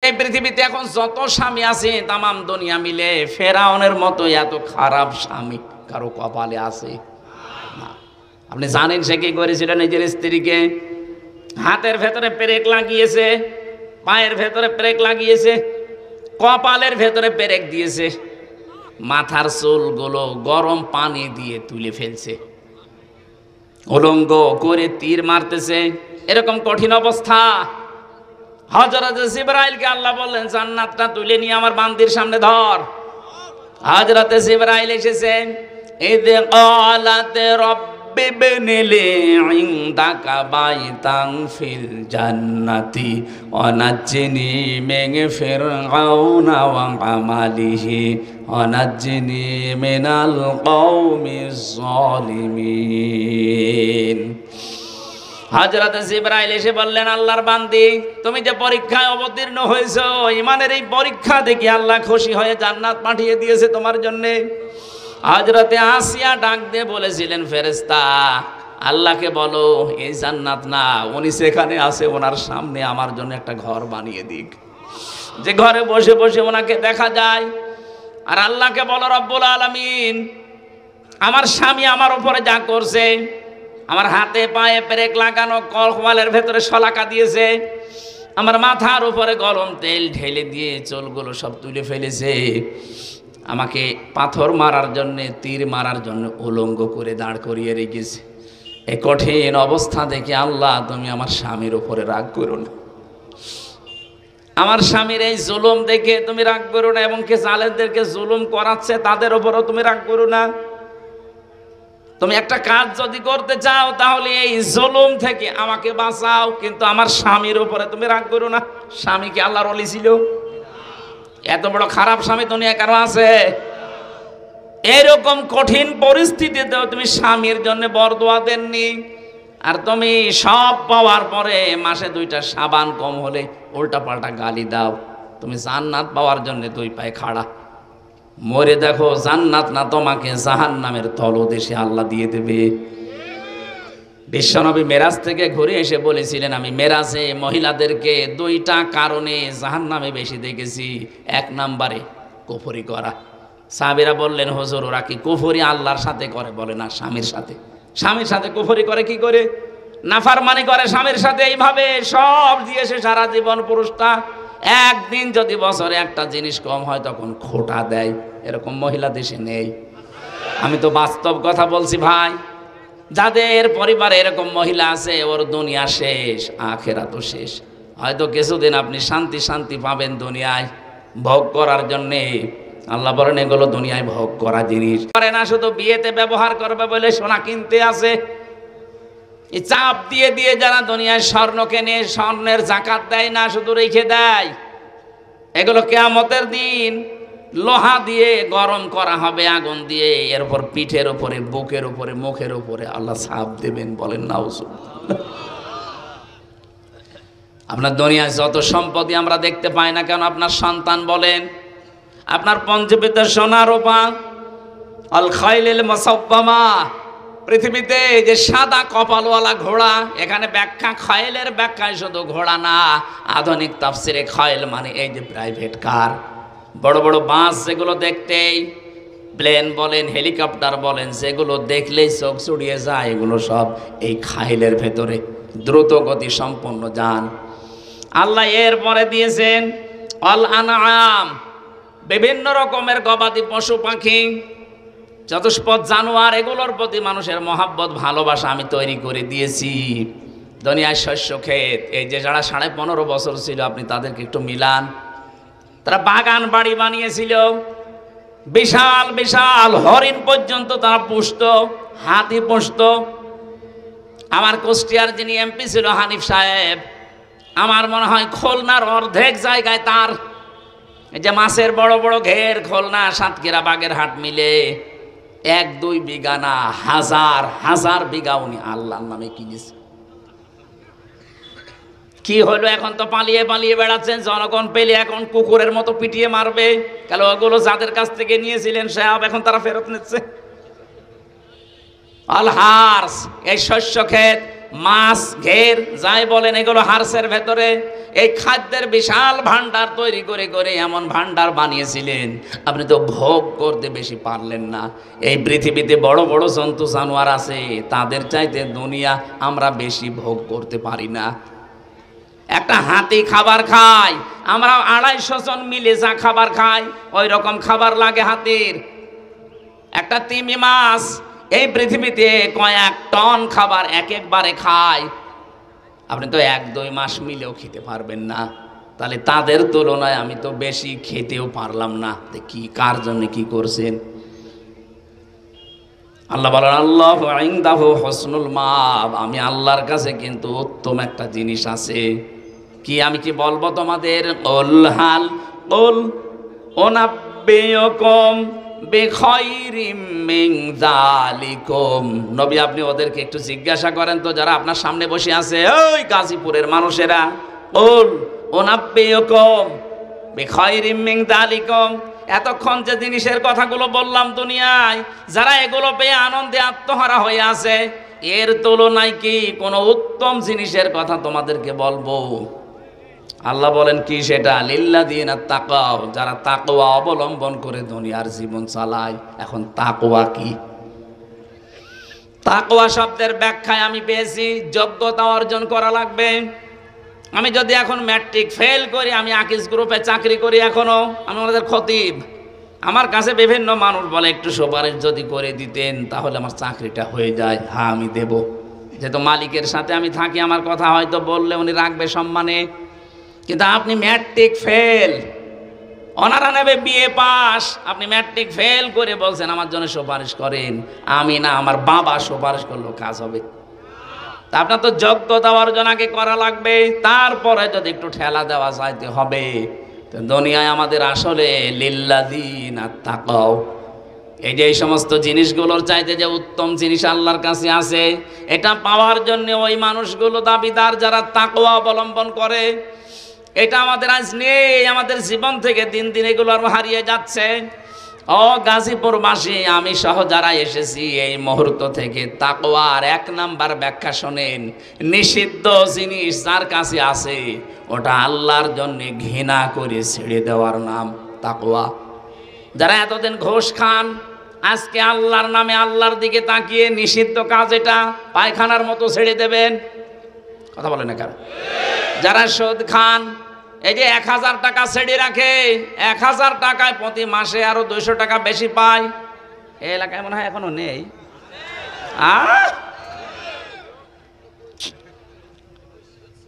এই পৃথিবীতে এখন যত স্বামী আছে তামাম দুনিয়া মিলে ফেরাউনের মতো এত খারাপ স্বামী কারো কপালে আছে না। আপনি জানেন সে কি করেছিল? নিজের স্ত্রীকে হাতের ভেতরে পেরেক লাগিয়েছে, পায়ের ভেতরে পেরেক লাগিয়েছে, কপালের ভেতরে পেরেক দিয়েছে, মাথার চুলগুলো গরম পানি দিয়ে তুলে ফেলছে, উলঙ্গ করে তীর মারতেছে। এরকম কঠিন অবস্থা। হযরত জিবরাইলকে আল্লাহ বললেন জান্নাতটা তুলে নিয়ে আমার বান্দির সামনে ধর। হযরত জিবরাইল এসেছেন। ইয ক্বালাত রাব্বি ইবনি লি ইনদাকা বাইতান ফিল জান্নাতি ওয়া নাজ্জিনি মিন ফিরআউনা ওয়া আমালিহি ওয়া নাজ্জিনি মিনাল কওমিজ জালিমিন। হযরত জিবরাইল এসে বললেন, আল্লাহর বান্দি, তুমি যে পরীক্ষায় অবতীর্ণ হয়েছো, ঈমানের এই পরীক্ষা দেখে আল্লাহ খুশি হয়ে জান্নাত পাঠিয়ে দিয়েছে তোমার জন্য। হযরতে আসিয়া ডাক দিয়ে বলেছিলেন, ফেরেশতা আল্লাহকে বলো এই জান্নাত না, উনি সেখানে আছে, ওনার সামনে আমার জন্য একটা ঘর বানিয়ে দিক, যে ঘরে বসে বসে ওনাকে দেখা যায়। আর আল্লাহকে বলো, রব্বুল আলামিন, আমার স্বামী আমার উপরে যা করছে, আমার হাতে পায়ে পেরেক লাগানো, কপালের ভেতরে শলাকা দিয়েছে, আমার মাথার উপরে গরম তেল ঢেলে দিয়ে চুলগুলো সব তুলে ফেলেছে, আমাকে পাথর মারার জন্য, তীর মারার জন্য উলঙ্গ করে দাঁড় করিয়ে রেখেছে। এই কঠিন অবস্থা দেখে আল্লাহ তুমি আমার স্বামীর উপরে রাগ করো না, আমার স্বামীর এই জুলুম দেখে তুমি রাগ করো না, এবং কে জালেমদেরকে জুলুম করাচ্ছে তাদের উপরও তুমি রাগ করো না। তুমি একটা কাজ যদি করতে চাও তাহলে এই জুলুম থেকে আমাকে বাঁচাও, কিন্তু আমার স্বামীর উপরে তুমি রাগ করো না। স্বামী কি আল্লাহর ওলি ছিল? এত বড় খারাপ স্বামী দুনিয়া কারো আছে? এরকম কঠিন পরিস্থিতিতেও তুমি স্বামীর জন্য বরদোয়া দেননি, আর তুমি সব পাওয়ার পরে মাসে 2টা সাবান কম হলে উল্টা পাল্টা গালি দাও। তুমি জান্নাত পাওয়ার জন্য 2 পায়ে খাড়া। মরে দেখো জান্নাত না তোমাকে জাহান্নামের তলদেশে আল্লাহ দিয়ে দেবে। বিশ্বনবী মেরাজ থেকে ঘুরে এসে বলেছিলেন, আমি মেরাজে মহিলাদেরকে 2টা কারণে জাহান্নামে বেশি দেখেছি। 1 নম্বরে কুফরি করা। সাহাবীরা বললেন, হুজুর ওরা কি কুফরি আল্লাহর সাথে করে? বলে না, স্বামীর সাথে। স্বামীর সাথে কুফরি করে কি করে? নাফরমানি করে স্বামীর সাথে, এইভাবে সব দিয়েছে সারা জীবন পুরুষটা। একদিন যদি বছরে একটা জিনিস কম হয় তখন খোটা দেয়। এরকম মহিলা দেশে নেই। আমি তো বাস্তব কথা বলছি ভাই। যাদের পরিবারে এরকম মহিলা আছে, ওর দুনিয়া শেষ, আখিরাতও শেষ। হয়তো কিছুদিন আপনি শান্তি শান্তি পাবেন দুনিয়ায় ভোগ করার জন্যে। আল্লাহ বলেন এগুলো দুনিয়ায় ভোগ করা জিনিস করে না, শুধু বিয়েতে ব্যবহার করবে বলে সোনা কিনতে আসে। এই চাপ দিয়ে দিয়ে যারা দুনিয়ায় স্বর্ণ কেনে, স্বর্ণের যাকাত দেয় না, শুধু রেখে দেয়। এগুলো কিয়ামতের দিন লোহা দিয়ে গরম করা হবে, আগুন দিয়ে, এরপর পিঠের উপরে, বুকের উপরে, মুখের উপরে আল্লাহ ছাপ দেবেন। বলেন নাউজুবিল্লাহ। আপনার দুনিয়ায় যত সম্পত্তি আমরা দেখতে পাই না কেন, আপনার সন্তান বলেন, আপনার পঞ্জীবিত সোনা রূপা, আল খাইলিল মুসাওয়ামা, পৃথিবীতে যে সাদা কপালওয়ালা ঘোড়া, এখানে ব্যাখ্যা খাইলের ব্যাখ্যায় শুধু ঘোড়া না, আধুনিক তাফসিরে খাইল মানে এই যে প্রাইভেট কার, বড় বড় বাস যেগুলো দেখতেই, প্লেন বলেন, হেলিকপ্টার বলেন, যেগুলো দেখলেই চোখ চুড়িয়ে যায়, এগুলো সব এই খাইলের ভেতরে দ্রুত গতি সম্পন্ন যান। আল্লাহ এর পরে দিয়েছেন আল আনআম, বিভিন্ন রকমের গবাদি পশু পাখি, চতুষ্পদ জানোয়ার, এগুলোর প্রতি মানুষের মহাব্বত ভালোবাসা আমি তৈরি করে দিয়েছি। দুনিয়ায় শস্য ক্ষেত, এই যে যারা 15.5 বছর ছিল, আপনি তাদেরকে একটু মিলান, তারা বাগান বাড়ি বানিয়েছিল, বিশাল বিশাল হরিণ পর্যন্ত তারা পুষত, হাতি পুষত। আমার কুষ্টিয়ার যিনি এমপি ছিল হানিফ সাহেব, আমার মনে হয় খুলনার অর্ধেক জায়গায় তার এই যে মাছের বড় বড় ঘের, খুলনা, সাতক্ষীরা, বাগেরহাট মিলে 1-2 বিঘা না, হাজার হাজার বিঘা উনি আল্লাহর নামে কিনেছে। কি হলো, এখন তো পালিয়ে পালিয়ে বেড়াচ্ছেন। জনগণ পেলে এখন কুকুরের মতো পিটিয়ে মারবে। কেন? ওগুলো যাদের কাছ থেকে নিয়েছিলেন সাহেব, এখন তারা ফেরত নিচ্ছে। আল হার্স, এই শস্য ক্ষেত, মাছ, ঘের যাই বলেন, এগুলো হার্সের ভেতরে এই খাদ্যের বিশাল ভান্ডার তৈরি করে করে এমন ভান্ডার বানিয়েছিলেন, আপনি তো ভোগ করতে বেশি পারলেন না। এই পৃথিবীতে বড় বড় জন্তু জানোয়ার আছে, তাদের চাইতে দুনিয়া আমরা বেশি ভোগ করতে পারি না। একটা হাতি খাবার খায়, আমরা 250 জন মিলে যা খাবার খাই ওই রকম খাবার লাগে হাতির। একটা তিমি মাছ এই পৃথিবীতে কয়েক টন খাবার এক একবারে খায়, আপনি তো 1-2 মাস মিলেও খেতে পারবেন না। তাহলে তাদের তুলনায় আমি তো বেশি খেতেও পারলাম না। কি কার জন্য কি করছেন? আল্লাহ বলেন আল্লাহু ইনদাহু হুসনুল মাব, আমি আল্লাহর কাছে কিন্তু উত্তম একটা জিনিস আছে। কি আমি কি বলবো তোমাদের? উলহাল উল ওনাব্বিয়ুকুম বিখাইরিম মিন যালিকুম। নবী আপনি ওদেরকে একটু জিজ্ঞাসা করেন তো, যারা আপনার সামনে বসে আছে, ওই গাজীপুরের মানুষেরা, উল ওনাব্বিয়ুকুম বিখাইরিম মিন যালিকুম, এতক্ষণ যে জিনিসের কথাগুলো বললাম দুনিয়ায়, যারা এগুলো পেয়ে আনন্দে আত্মহারা হয়ে আছে, এর তুলনায় কি কোনো উত্তম জিনিসের কথা তোমাদেরকে বলবো? আল্লাহ বলেন কি সেটা? লিল্লাযিনা তাকাও, যারা তাকওয়া অবলম্বন করে দুনিয়ার জীবন চালায়। এখন তাকওয়া কি? তাকওয়া শব্দের ব্যাখ্যায় আমি পেয়েছি যোগ্যতা অর্জন করা লাগবে। আমি যদি এখন ম্যাট্রিক ফেল করি, আমি আকিজ গ্রুপে চাকরি করি, এখনো আমি ওনাদের খতিব, আমার কাছে বিভিন্ন মানুষ বলে একটু সুপারিশ যদি করে দিতেন তাহলে আমার চাকরিটা হয়ে যায়। হ্যাঁ আমি দেব, যেহেতু মালিকের সাথে আমি থাকি, আমার কথা হয়তো বললে উনি রাখবে সম্মানে। কিন্তু আপনি ম্যাট্রিক ফেল, ওনারা নেবে বিএ পাস, আপনি ম্যাট্রিক ফেল করে বলছেন আমার জন্য সুপারিশ করেন। আমি না, আমার বাবা সুপারিশ করলেও কাজ হবে। তা আপনার তো যোগ্যতা অর্জন আগে করা লাগবে, তারপরে যদি একটু ঠেলা দেওয়া যাইতে হবে। তো দুনিয়ায় আমাদের আসলে লিল্লাযিনা তাকাও, এই যে এই সমস্ত জিনিসগুলোর চাইতে যে উত্তম জিনিস আল্লাহর কাছে আছে, এটা পাওয়ার জন্য ওই মানুষগুলো দাবিদার যারা তাকওয়া অবলম্বন করে। এটা আমাদের আজ নেই, আমাদের জীবন থেকে দিন দিন এগুলো আরো হারিয়ে যাচ্ছে। ও গাজীপুরবাসী, আমি সহ যারা এসেছি, এই মুহূর্ত থেকে তাকওয়ার 1 নাম্বার ব্যাখ্যা শোনেন। নিষিদ্ধ জিনিস যার কাছে আছে, ওটা আল্লাহর জন্য ঘৃণা করে ছেড়ে দেওয়ার নাম তাকওয়া। যারা এতদিন ঘোষ খান, আজকে আল্লাহর নামে আল্লাহর দিকে তাকিয়ে নিষিদ্ধ কাজ এটা পায়খানার মতো ছেড়ে দেবেন। কথা বলে না কেন? যারা সুদ খান, এই যে 1000 টাকা ছেড়ে রাখে, 1000 টাকায় প্রতি মাসে আরো 200 টাকা বেশি পায়। এই এলাকায় মনে হয় এখনো নেই।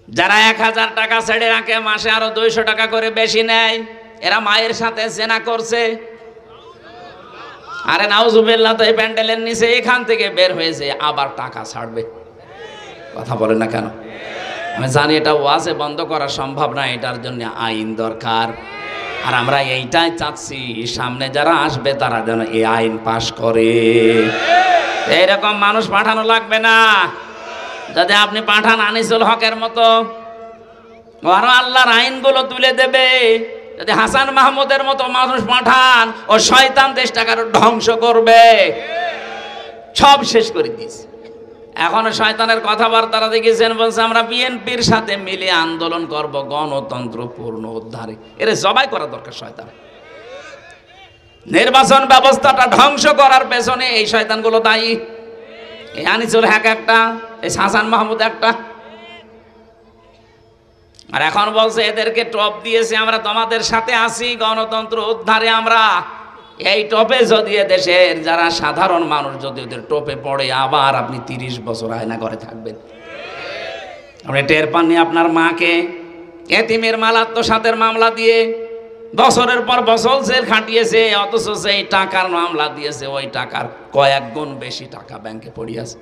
যারা 1000 টাকা ছেড়ে রাখে, মাসে আরো 200 টাকা করে বেশি নেয়, এরা মায়ের সাথে জেনা করছে। আরে নাউজুবিল্লাহ, তো এই প্যান্ডেলের নিচে এখান থেকে বের হয়েছে, আবার টাকা ছাড়বে। কথা বলে না কেন? আমি জানি এটা ওয়াজে বন্ধ করা সম্ভব না, এটার জন্য আইন দরকার। আর আমরা এইটাই চাচ্ছি, সামনে যারা আসবে তারা যেন এই আইন পাশ করে। এইরকম মানুষ পাঠানো লাগবে না। যদি আপনি পাঠান আনিসুল হকের মতো, আরো আল্লাহর আইনগুলো তুলে দেবে। যদি হাসান মাহমুদের মতো মানুষ পাঠান, ও শয়তান দেশটাকে আরো ধ্বংস করবে, সব শেষ করে দিয়েছে। এখনো শয়তানের কথাবার্তারা দেখেছেন, বলছে আমরা বিএনপির সাথে মিলে আন্দোলন করব গণতন্ত্র পূর্ণ উদ্ধারে। এর জবাই করা দরকার শয়তান। নির্বাচন ব্যবস্থাটা ধ্বংস করার পেছনে এই শয়তানগুলো দায়ী। এই আনিসুল হক একটা, এই হাসান মাহমুদ একটা। আর এখন বলছে এদেরকে টপ দিয়েছে, আমরা তোমাদের সাথে আছি গণতন্ত্র উদ্ধারে। আমরা এই টপে যদি দেশের যারা সাধারণ মানুষ যদি ওদের টোপে পড়ে, আবার আপনি 30 বছর আয়না ঘরে থাকবেন। আপনি টের পাননি আপনার মাকে এতিমের মাল আত্মসাতের মামলা দিয়ে বছরের পর বছর জেল খাটিয়েছে, অথচ সেই টাকার মামলা দিয়েছে, ওই টাকার কয়েক গুণ বেশি টাকা ব্যাংকে পড়িয়েছে।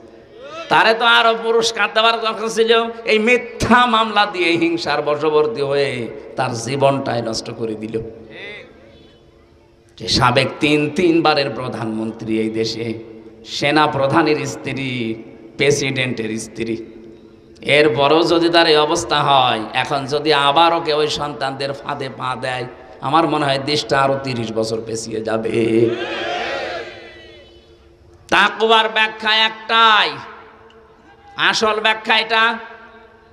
তারে তো আরো পুরস্কার দেওয়ার দরকার ছিল। এই মিথ্যা মামলা দিয়ে হিংসার বশবর্তী হয়ে তার জীবনটাই নষ্ট করে দিল। যে সাবেক 3 বারের প্রধানমন্ত্রী, এই দেশে সেনা প্রধানের স্ত্রী, প্রেসিডেন্টের স্ত্রী, এরপরও যদি তার এই অবস্থা হয়, এখন যদি আবারও কেউ ওই সন্তানদের ফাঁদে পা দেয়, আমার মনে হয় দেশটা আরো 30 বছর পেছিয়ে যাবে। তাকওয়ার ব্যাখ্যা একটাই, আসল ব্যাখ্যা এটা।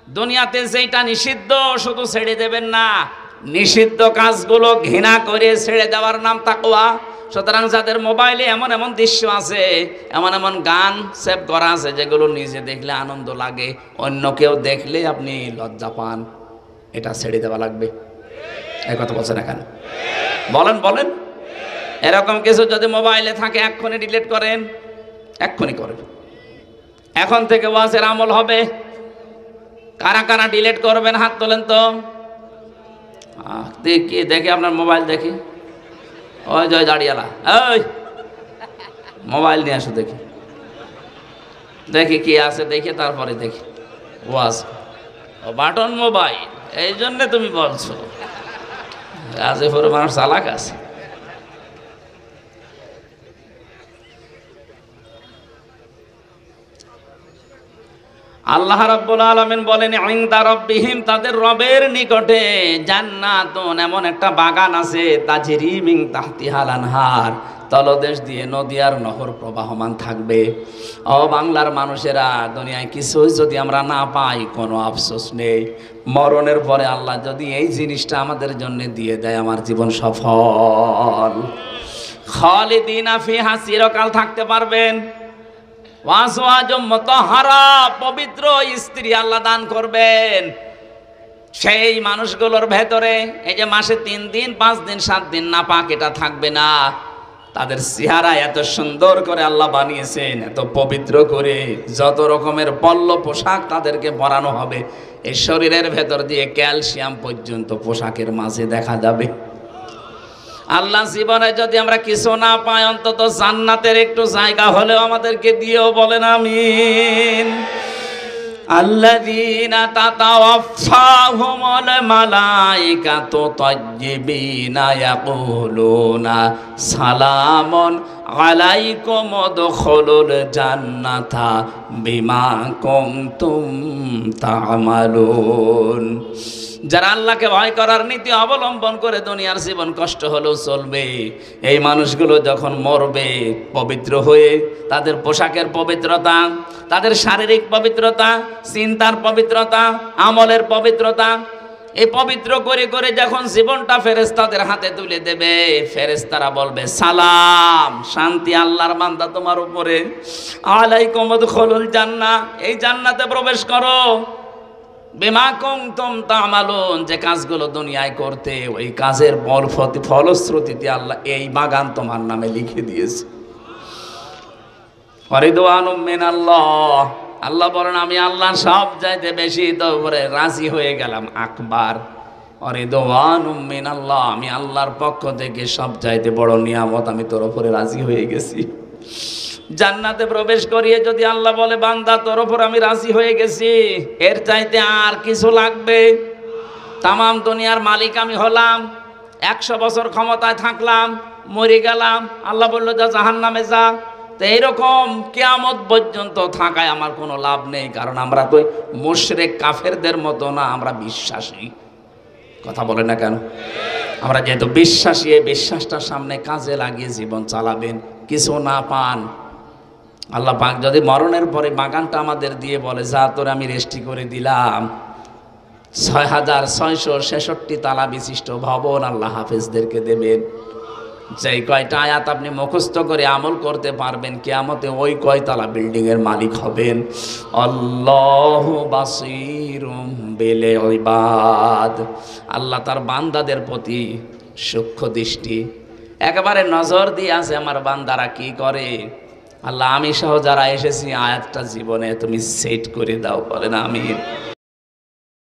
দুনিয়াতে যেটা নিষিদ্ধ শুধু ছেড়ে দেবেন না, নিষিদ্ধ কাজগুলো ঘৃণা করে ছেড়ে দেওয়ার নাম তাকওয়া। সুতরাং যাদের মোবাইলে এমন এমন দৃশ্য আছে, এমন এমন গান সেভ করা আছে যেগুলো নিজে দেখলে আনন্দ লাগে, অন্য কেউ দেখলে আপনি লজ্জা পান, এটা ছেড়ে দেওয়া লাগবে। এই কথা বলছেন না কেন? বলেন বলেন। এরকম কিছু যদি মোবাইলে থাকে এক্ষুনি ডিলিট করেন, এক্ষুনি করেন। এখন থেকে ওয়াজের আমল হবে। কারা কারা ডিলিট করবেন হাত তোলেন তো। দেখি দেখি আপনার মোবাইল দেখি। ওই জয় দাঁড়িয়ালা, ওই মোবাইল নিয়ে আসো দেখি, দেখি কি আছে দেখি, তারপরে দেখি ওয়াজ। ও বাটন মোবাইল, এই জন্যে তুমি বলছো। গাজীপুর মানুষ চালাক আছে। আল্লাহ রাব্বুল আলামিন বলেন ইনদা রাব্বিহিম, তাদের রবের নিকটে জান্নাতুন, এমন একটা বাগান আছে, তাজরি মিন তাহতিহাল আনহার, তলদেশ দিয়ে নদী আর নহর প্রবাহমান থাকবে। ও বাংলার মানুষেরা, দুনিয়ায় কিছুই যদি আমরা না পাই কোনো আফসোস নেই। মরণের পরে আল্লাহ যদি এই জিনিসটা আমাদের জন্য দিয়ে দেয়, আমার জীবন সফল। খালিদিনা ফিহা, চিরকাল থাকতে পারবেন। ওয়াজওয়াজুম মুতাহহারা, পবিত্র স্ত্রী আল্লাহ দান করবেন সেই মানুষগুলোর ভেতরে। এই যে মাসে 3 দিন 5 দিন 7 দিন না পাক, এটা থাকবে না। তাদের চেহারা এত সুন্দর করে আল্লাহ বানিয়েছেন, এত পবিত্র করে, যত রকমের পল্ল পোশাক তাদেরকে পরানো হবে, এই শরীরের ভেতর দিয়ে ক্যালসিয়াম পর্যন্ত পোশাকের মাঝে দেখা যাবে। আল্লাহ জীবনে যদি আমরা কিছু না পাই, অন্তত জান্নাতের একটু জায়গা হলেও আমাদেরকে দিও, বলেন আমিন। আল্লাযীনা তাতাওয়াফাহুমুল মালায়েকাতু তাইয়্যিবিনা ইয়াকুলুনা সালামুন আলাইকুম উদখুলুল জান্নাতা বিমা কুনতুম তা'মালুন। যারা আল্লাহকে ভয় করার নীতি অবলম্বন করে দুনিয়ার জীবন কষ্ট হলেও চলবে, এই মানুষগুলো যখন মরবে পবিত্র হয়ে, তাদের পোশাকের পবিত্রতা, তাদের শারীরিক পবিত্রতা, চিন্তার পবিত্রতা, আমলের পবিত্রতা, এই পবিত্র করে করে যখন জীবনটা ফেরেশতাদের হাতে তুলে দেবে, ফেরেশতারা বলবে সালাম, শান্তি আল্লাহর বান্দা তোমার উপরে, আলাইকুম উদখুলুল জান্নাহ, এই জান্নাতে প্রবেশ করো, বিমা কুনতুম তা'মালুন, যে কাজগুলো দুনিয়ায় করতে, ওই কাজের ফলশ্রুতিতে আল্লাহ এই বাগান তোমার নামে লিখে দিয়েছে। রিদওয়ানুম মিনাল্লাহ, আল্লাহ বলেন আমি আল্লাহ সব চাইতে বেশি তোর উপরে রাজি হয়ে গেলাম, আকবার। রিদওয়ানুম মিনাল্লাহ, আমি আল্লাহর পক্ষ থেকে সব চাইতে বড় নিয়ামত, আমি তোর উপরে রাজি হয়ে গেছি। জান্নাতে প্রবেশ করিয়ে যদি আল্লাহ বলে বান্দা তোর উপর আমি রাজি হয়ে গেছি, এর চাইতে আর কিছু লাগবে? তামাম দুনিয়ার মালিক আমি হলাম, 100 বছর ক্ষমতায় থাকলাম, মরে গেলাম, আল্লাহ বললো যা জাহান্নামে যা। তো এইরকম কিয়ামত পর্যন্ত থাকায় আমার কোনো লাভ নেই, কারণ আমরা তো মুশরিক কাফেরদের মতো না, আমরা বিশ্বাসী। কথা বলে না কেন? আমরা যেহেতু বিশ্বাসী, এই বিশ্বাসটার সামনে কাজে লাগিয়ে জীবন চালাবেন। কিছু না পান, আল্লাহ পাক যদি মরণের পরে বাগানটা আমাদের দিয়ে বলে যা তোরে আমি রেস্টি করে দিলাম, 6666 তালা বিশিষ্ট ভবন আল্লাহ হাফেজদেরকে দেবেন। যেই কয়টা আয়াত আপনি মুখস্থ করে আমল করতে পারবেন, কিয়ামতে ওই কয়তলা বিল্ডিং এর মালিক হবেন। আল্লাহু বাসীরুম বিল ইবাদ, আল্লাহ তার বান্দাদের প্রতি সূক্ষ্ম দৃষ্টি, একেবারে নজর দিয়ে আছে আমার বান্দারা কি করে। আল্লাহ আমি সহ যারা এসেছি আয়াতটা জীবনে তুমি সেট করে দাও, বলেন আমিন।